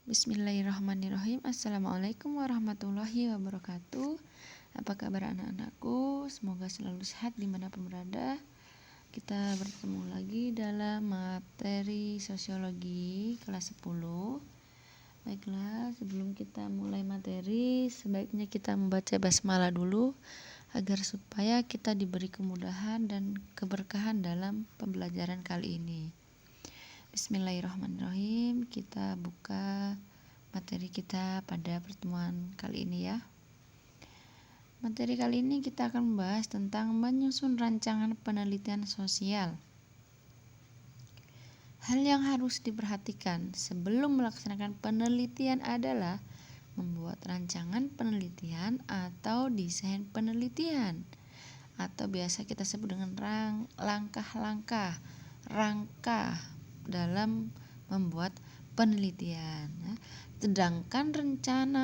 Bismillahirrahmanirrahim. Assalamualaikum warahmatullahi wabarakatuh. Apa kabar anak-anakku? Semoga selalu sehat dimanapun berada. Kita bertemu lagi dalam materi sosiologi kelas 10. Baiklah, sebelum kita mulai materi, sebaiknya kita membaca basmalah dulu agar supaya kita diberi kemudahan dan keberkahan dalam pembelajaran kali ini. Bismillahirrahmanirrahim. Kita buka materi kita pada pertemuan kali ini ya. Materi kali ini kita akan membahas tentang menyusun rancangan penelitian sosial. Hal yang harus diperhatikan sebelum melaksanakan penelitian adalah membuat rancangan penelitian atau desain penelitian, atau biasa kita sebut dengan langkah-langkah, rangka dalam membuat penelitian. Sedangkan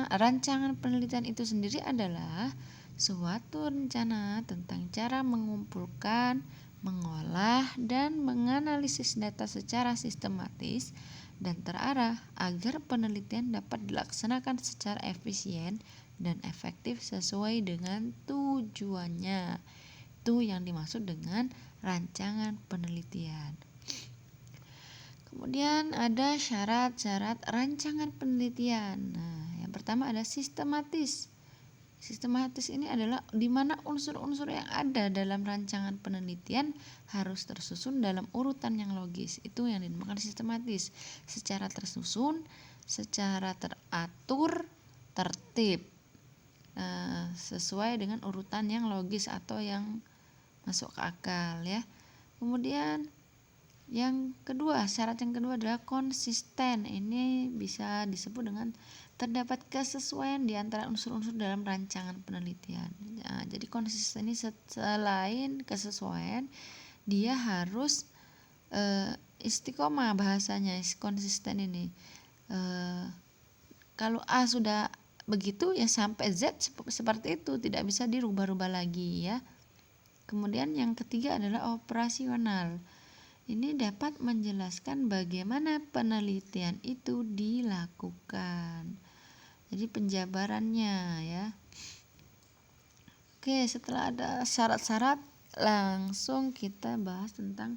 rancangan penelitian itu sendiri adalah suatu rencana tentang cara mengumpulkan, mengolah, dan menganalisis data secara sistematis dan terarah agar penelitian dapat dilaksanakan secara efisien dan efektif sesuai dengan tujuannya. Itu yang dimaksud dengan rancangan penelitian. Kemudian ada syarat-syarat rancangan penelitian. Yang pertama ada sistematis. Sistematis ini adalah di mana unsur-unsur yang ada dalam rancangan penelitian harus tersusun dalam urutan yang logis. Itu yang dinamakan sistematis. Secara tersusun, secara teratur, tertib, sesuai dengan urutan yang logis atau yang masuk ke akal ya. Kemudian yang kedua, syarat yang kedua adalah konsisten. Ini bisa disebut dengan terdapat kesesuaian di antara unsur-unsur dalam rancangan penelitian. Jadi konsisten ini selain kesesuaian, dia harus istiqomah bahasanya. Konsisten ini kalau A sudah begitu ya sampai Z seperti itu, tidak bisa dirubah-rubah lagi ya. Kemudian yang ketiga adalah operasional. Ini dapat menjelaskan bagaimana penelitian itu dilakukan. Jadi penjabarannya ya. Oke, setelah ada syarat-syarat, langsung kita bahas tentang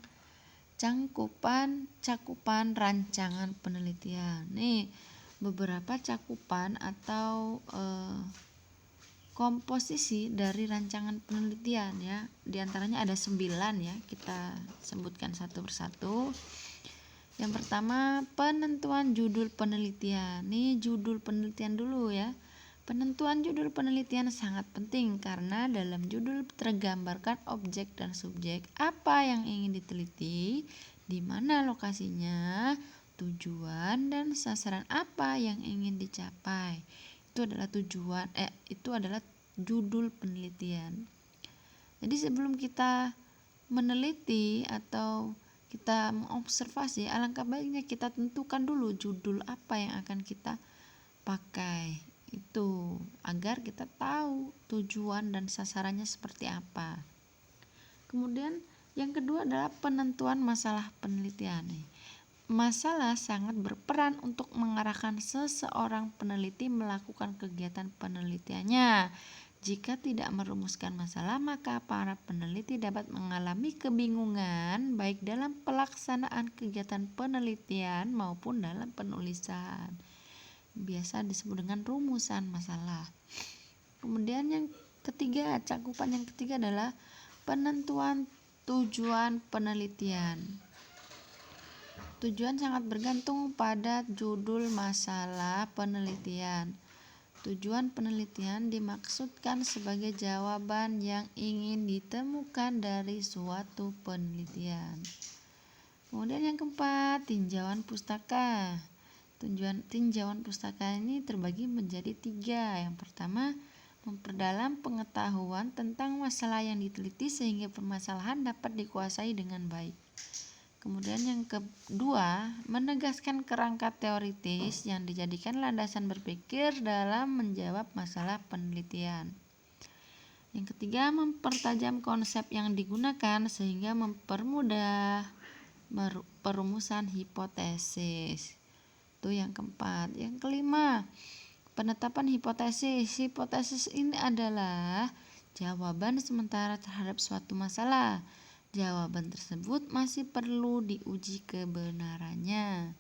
cakupan rancangan penelitian. Nih, beberapa cakupan atau komposisi dari rancangan penelitian ya. Di antaranya ada 9 ya. Kita sebutkan satu persatu. Yang pertama, penentuan judul penelitian. Nih judul penelitian dulu ya. Penentuan judul penelitian sangat penting karena dalam judul tergambarkan objek dan subjek, apa yang ingin diteliti, di mana lokasinya, tujuan dan sasaran apa yang ingin dicapai. Itu adalah judul penelitian. Jadi sebelum kita meneliti atau kita mengobservasi, alangkah baiknya kita tentukan dulu judul apa yang akan kita pakai itu, agar kita tahu tujuan dan sasarannya seperti apa. Kemudian yang kedua adalah penentuan masalah penelitian. Masalah sangat berperan untuk mengarahkan seseorang peneliti melakukan kegiatan penelitiannya. Jika tidak merumuskan masalah, maka para peneliti dapat mengalami kebingungan baik dalam pelaksanaan kegiatan penelitian maupun dalam penulisan. Biasa disebut dengan rumusan masalah. Kemudian yang ketiga, cakupan yang ketiga adalah penentuan tujuan penelitian. Tujuan sangat bergantung pada judul masalah penelitian. Tujuan penelitian dimaksudkan sebagai jawaban yang ingin ditemukan dari suatu penelitian. Kemudian yang keempat, tinjauan pustaka. Tinjauan pustaka ini terbagi menjadi 3. Yang pertama, memperdalam pengetahuan tentang masalah yang diteliti sehingga permasalahan dapat dikuasai dengan baik. Kemudian yang kedua, menegaskan kerangka teoritis yang dijadikan landasan berpikir dalam menjawab masalah penelitian. Yang ketiga, mempertajam konsep yang digunakan sehingga mempermudah perumusan hipotesis. Itu yang keempat. Yang kelima, penetapan hipotesis. Hipotesis ini adalah jawaban sementara terhadap suatu masalah. Jawaban tersebut masih perlu diuji kebenarannya.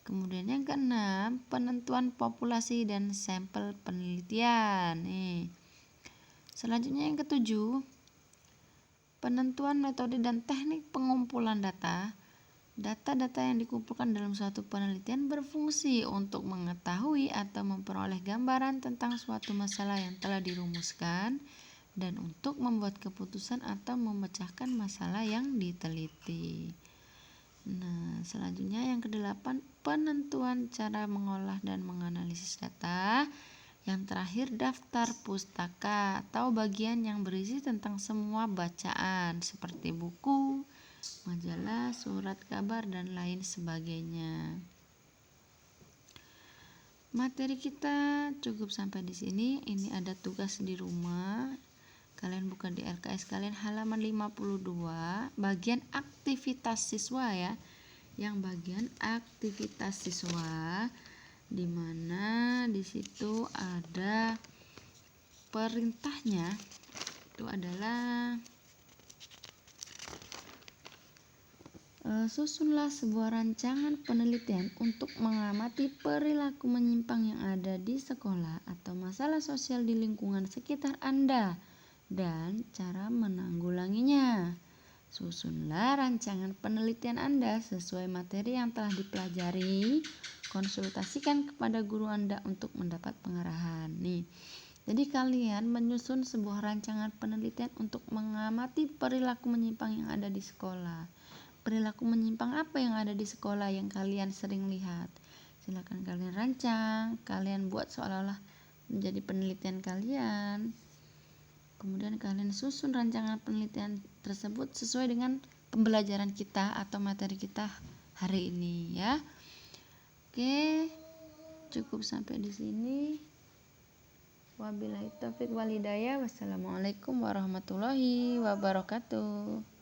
Kemudian yang keenam, penentuan populasi dan sampel penelitian. Selanjutnya yang ketujuh, penentuan metode dan teknik pengumpulan data. Data-data yang dikumpulkan dalam suatu penelitian berfungsi untuk mengetahui atau memperoleh gambaran tentang suatu masalah yang telah dirumuskan dan untuk membuat keputusan atau memecahkan masalah yang diteliti. Nah, selanjutnya yang kedelapan, penentuan cara mengolah dan menganalisis data. Yang terakhir, daftar pustaka atau bagian yang berisi tentang semua bacaan seperti buku, majalah, surat kabar, dan lain sebagainya. Materi kita cukup sampai di sini. Ini ada tugas di rumah. Kalian buka di LKS kalian halaman 52, bagian aktivitas siswa ya. Yang bagian aktivitas siswa di mana di situ ada perintahnya. Itu adalah susunlah sebuah rancangan penelitian untuk mengamati perilaku menyimpang yang ada di sekolah atau masalah sosial di lingkungan sekitar Anda dan cara menanggulanginya. Susunlah rancangan penelitian Anda sesuai materi yang telah dipelajari. Konsultasikan kepada guru Anda untuk mendapat pengarahan. Jadi kalian menyusun sebuah rancangan penelitian untuk mengamati perilaku menyimpang yang ada di sekolah. Perilaku menyimpang apa yang ada di sekolah yang kalian sering lihat? Silakan kalian rancang, kalian buat seolah-olah menjadi penelitian kalian. Kemudian kalian susun rancangan penelitian tersebut sesuai dengan pembelajaran kita atau materi kita hari ini ya. Oke, cukup sampai di sini. Wabillahi taufiq wal hidayah. Wassalamualaikum warahmatullahi wabarakatuh.